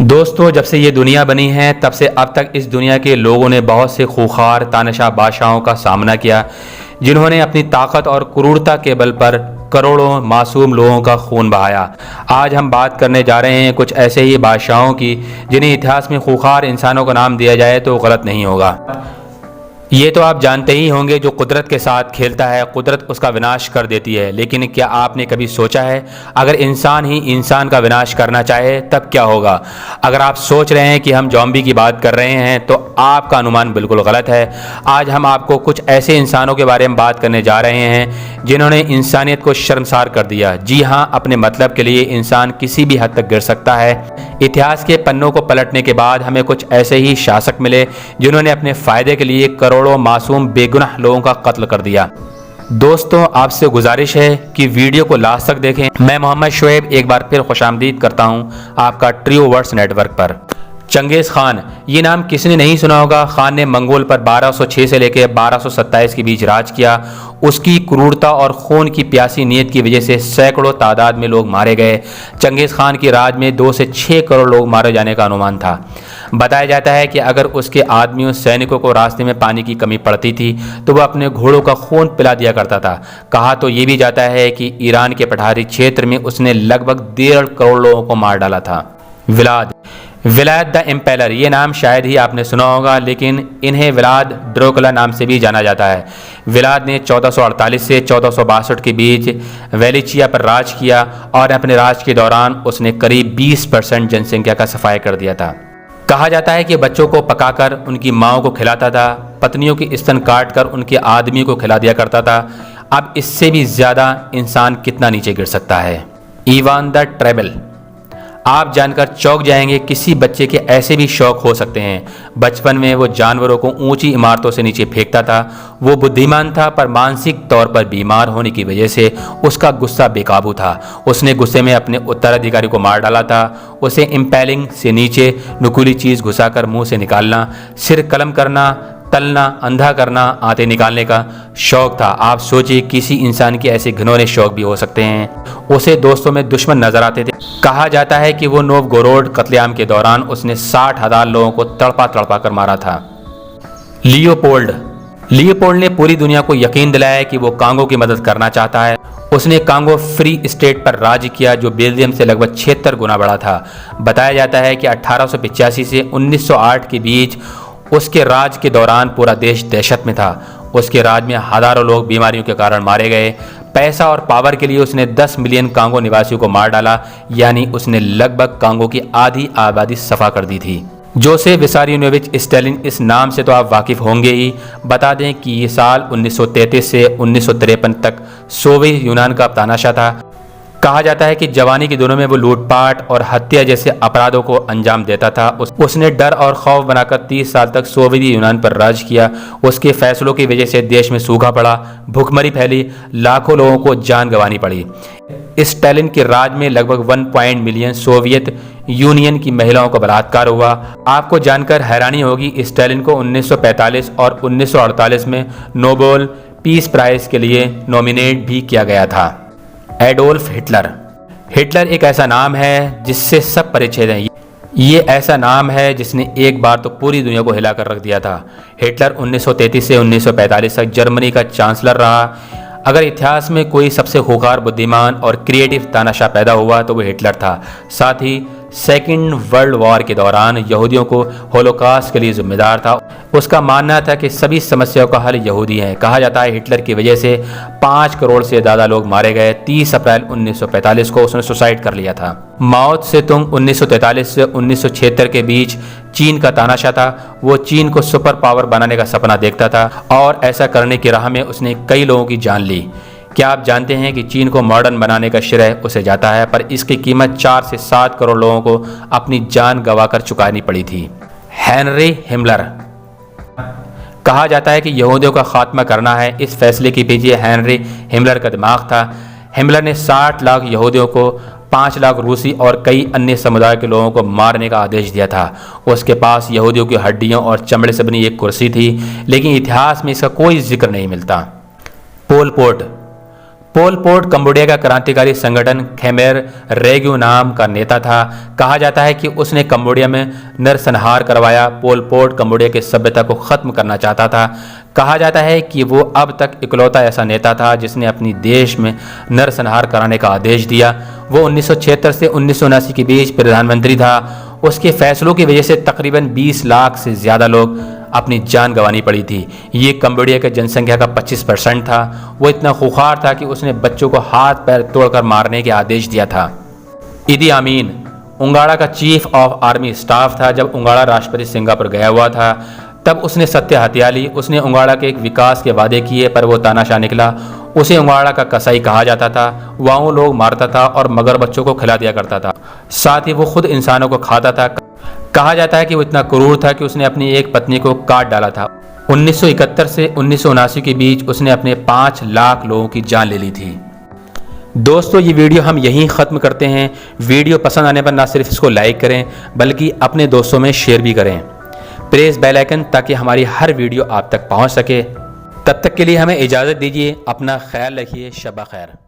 दोस्तों, जब से ये दुनिया बनी है तब से अब तक इस दुनिया के लोगों ने बहुत से खूंखार तानाशाह बादशाहों का सामना किया, जिन्होंने अपनी ताकत और क्रूरता के बल पर करोड़ों मासूम लोगों का खून बहाया। आज हम बात करने जा रहे हैं कुछ ऐसे ही बादशाहों की जिन्हें इतिहास में खूंखार इंसानों का नाम दिया जाए तो गलत नहीं होगा। ये तो आप जानते ही होंगे, जो कुदरत के साथ खेलता है कुदरत उसका विनाश कर देती है। लेकिन क्या आपने कभी सोचा है, अगर इंसान ही इंसान का विनाश करना चाहे तब क्या होगा? अगर आप सोच रहे हैं कि हम ज़ॉम्बी की बात कर रहे हैं तो आपका अनुमान बिल्कुल गलत है। आज हम आपको कुछ ऐसे इंसानों के बारे में बात करने जा रहे हैं जिन्होंने इंसानियत को शर्मसार कर दिया। जी हाँ, अपने मतलब के लिए इंसान किसी भी हद तक गिर सकता है। इतिहास के पन्नों को पलटने के बाद हमें कुछ ऐसे ही शासक मिले जिन्होंने अपने फ़ायदे के लिए करोड़ों मासूम बेगुनाह लोगों का कत्ल कर दिया। दोस्तों, आपसे गुजारिश है कि वीडियो को लास्ट तक देखें। मैं मोहम्मद शोएब एक बार फिर खुशामदीद करता हूं आपका ट्रू वर्ड्स नेटवर्क पर। चंगेज़ खान, ये नाम किसने नहीं सुना होगा। खान ने मंगोल पर 1206 से लेकर 1227 के बीच राज किया। उसकी क्रूरता और खून की प्यासी नीयत की वजह से सैकड़ों तादाद में लोग मारे गए। चंगेज़ खान की राज में 2 से 6 करोड़ लोग मारे जाने का अनुमान था। बताया जाता है कि अगर उसके आदमियों सैनिकों को रास्ते में पानी की कमी पड़ती थी तो वह अपने घोड़ों का खून पिला दिया करता था। कहा तो ये भी जाता है कि ईरान के पठारी क्षेत्र में उसने लगभग 1.5 करोड़ लोगों को मार डाला था। विलाद द इम्पेलर, ये नाम शायद ही आपने सुना होगा, लेकिन इन्हें विलाद ड्रोकुला नाम से भी जाना जाता है। विलाद ने 1448 से 1462 के बीच वेलिचिया पर राज किया और अपने राज के दौरान उसने करीब 20% जनसंख्या का सफाया कर दिया था। कहा जाता है कि बच्चों को पकाकर उनकी माओं को खिलाता था, पत्नियों की स्तन काटकर उनके आदमियों को खिला दिया करता था। अब इससे भी ज़्यादा इंसान कितना नीचे गिर सकता है। इवान द ट्रेबल, आप जानकर चौंक जाएंगे, किसी बच्चे के ऐसे भी शौक हो सकते हैं। बचपन में वो जानवरों को ऊंची इमारतों से नीचे फेंकता था। वो बुद्धिमान था पर मानसिक तौर पर बीमार होने की वजह से उसका गुस्सा बेकाबू था। उसने गुस्से में अपने उत्तराधिकारी को मार डाला था। उसे इम्पेलिंग से नीचे नुकीली चीज़ घुसाकर मुंह से निकालना, सिर कलम करना, तलना, अंधा करना, आंतें निकालने का शौक था। आप सोचिए, किसी इंसान के ऐसे घिनौने शौक भी हो सकते हैं। उसे दोस्तों में दुश्मन नजर आते थे। कहा जाता है कि वो नोवगोरोड कत्लेआम के दौरान उसने 60,000 लोगों को तड़पा तड़पा कर मारा था। लियोपोल्ड ने पूरी दुनिया को यकीन दिलाया कि वो कांगो की मदद करना चाहता है। उसने कांगो फ्री स्टेट पर राज किया जो बेल्जियम से लगभग 76 गुना बड़ा था। बताया जाता है कि 1885 से 1908 के बीच उसके राज के दौरान पूरा देश दहशत में था। उसके राज में हजारों लोग बीमारियों के कारण मारे गए। पैसा और पावर के लिए उसने 10 मिलियन कांगो निवासियों को मार डाला, यानी उसने लगभग कांगो की आधी आबादी सफा कर दी थी। जोसेफ विसारियोनोविच स्टालिन, इस नाम से तो आप वाकिफ होंगे ही। बता दें कि ये साल 1933 से 1953 तक सोवियत यूनान का तानाशाह था। कहा जाता है कि जवानी के दिनों में वो लूटपाट और हत्या जैसे अपराधों को अंजाम देता था। उसने डर और खौफ बनाकर 30 साल तक सोवियत यूनान पर राज किया। उसके फैसलों की वजह से देश में सूखा पड़ा, भूखमरी फैली, लाखों लोगों को जान गंवानी पड़ी। स्टालिन के राज में लगभग 1 मिलियन सोवियत यूनियन की महिलाओं का बलात्कार हुआ। आपको जानकर हैरानी होगी, स्टालिन को 1945 और 1948 में नोबेल पीस प्राइज के लिए नॉमिनेट भी किया गया था। एडोल्फ हिटलर एक ऐसा नाम है जिससे सब परिचित हैं। ये ऐसा नाम है जिसने एक बार तो पूरी दुनिया को हिलाकर रख दिया था। हिटलर 1933 से 1945 तक जर्मनी का चांसलर रहा। अगर इतिहास में कोई सबसे खूंखार, बुद्धिमान और क्रिएटिव तानाशाह पैदा हुआ तो वो हिटलर था। साथ ही सेकेंड वर्ल्ड वॉर के दौरान यहूदियों को होलोकॉस्ट के लिए जिम्मेदार था। उसका मानना था कि सभी समस्याओं का हल यहूदी हैं। कहा जाता है हिटलर की वजह से 5 करोड़ से ज़्यादा लोग मारे गए। 30 अप्रैल 1945 को उसने सुसाइड कर लिया था। माओ त्से-तुंग 1943 से 1976 के बीच चीन का तानाशाह था। वो चीन को सुपर पावर बनाने का सपना देखता था और ऐसा करने की राह में उसने कई लोगों की जान ली। क्या आप जानते हैं कि चीन को मॉडर्न बनाने का श्रेय उसे जाता है, पर इसकी कीमत 4 से 7 करोड़ लोगों को अपनी जान गंवाकर चुकानी पड़ी थी। हेनरी हिमलर, कहा जाता है कि यहूदियों का खात्मा करना है। इस फैसले के पीछे हेनरी हिमलर का दिमाग था। हिमलर ने 60 लाख यहूदियों को, 5 लाख रूसी और कई अन्य समुदाय के लोगों को मारने का आदेश दिया था। उसके पास यहूदियों की हड्डियों और चमड़े से बनी एक कुर्सी थी, लेकिन इतिहास में इसका कोई जिक्र नहीं मिलता। पोल पोट कंबोडिया का क्रांतिकारी संगठन खेमेर रेग्यू नाम का नेता था। कहा जाता है कि उसने कंबोडिया में नरसंहार करवाया। पोल पोट कंबोडिया की सभ्यता को ख़त्म करना चाहता था। कहा जाता है कि वो अब तक इकलौता ऐसा नेता था जिसने अपनी देश में नरसंहार कराने का आदेश दिया। वो 1976 से 1979 के बीच प्रधानमंत्री था। उसके फैसलों की वजह से तकरीबन 20 लाख से ज़्यादा लोग अपनी जान गंवानी पड़ी थी। ये कंबोडिया की जनसंख्या का 25% था। वो इतना खूंखार था कि उसने बच्चों को हाथ पैर तोड़कर मारने के आदेश दिया था। इदी आमीन उंगाड़ा का चीफ ऑफ आर्मी स्टाफ था। जब उंगाड़ा राष्ट्रपति सिंगापुर गया हुआ था तब उसने सत्य हत्या ली। उसने उंगाड़ा के एक विकास के वादे किए पर वो तानाशाह निकला। उसे उंगाड़ा का कसाई कहा जाता था। वहाँ लोग मारता था और मगर बच्चों को खिला दिया करता था। साथ ही वो खुद इंसानों को खाता था। कहा जाता है कि वो इतना क्रूर था कि उसने अपनी एक पत्नी को काट डाला था। 1971 से 1979 के बीच उसने अपने 5 लाख लोगों की जान ले ली थी। दोस्तों, ये वीडियो हम यहीं ख़त्म करते हैं। वीडियो पसंद आने पर ना सिर्फ इसको लाइक करें बल्कि अपने दोस्तों में शेयर भी करें। प्रेस बेल आइकन ताकि हमारी हर वीडियो आप तक पहुंच सके। तब तक के लिए हमें इजाज़त दीजिए। अपना ख्याल रखिए। शब खैर।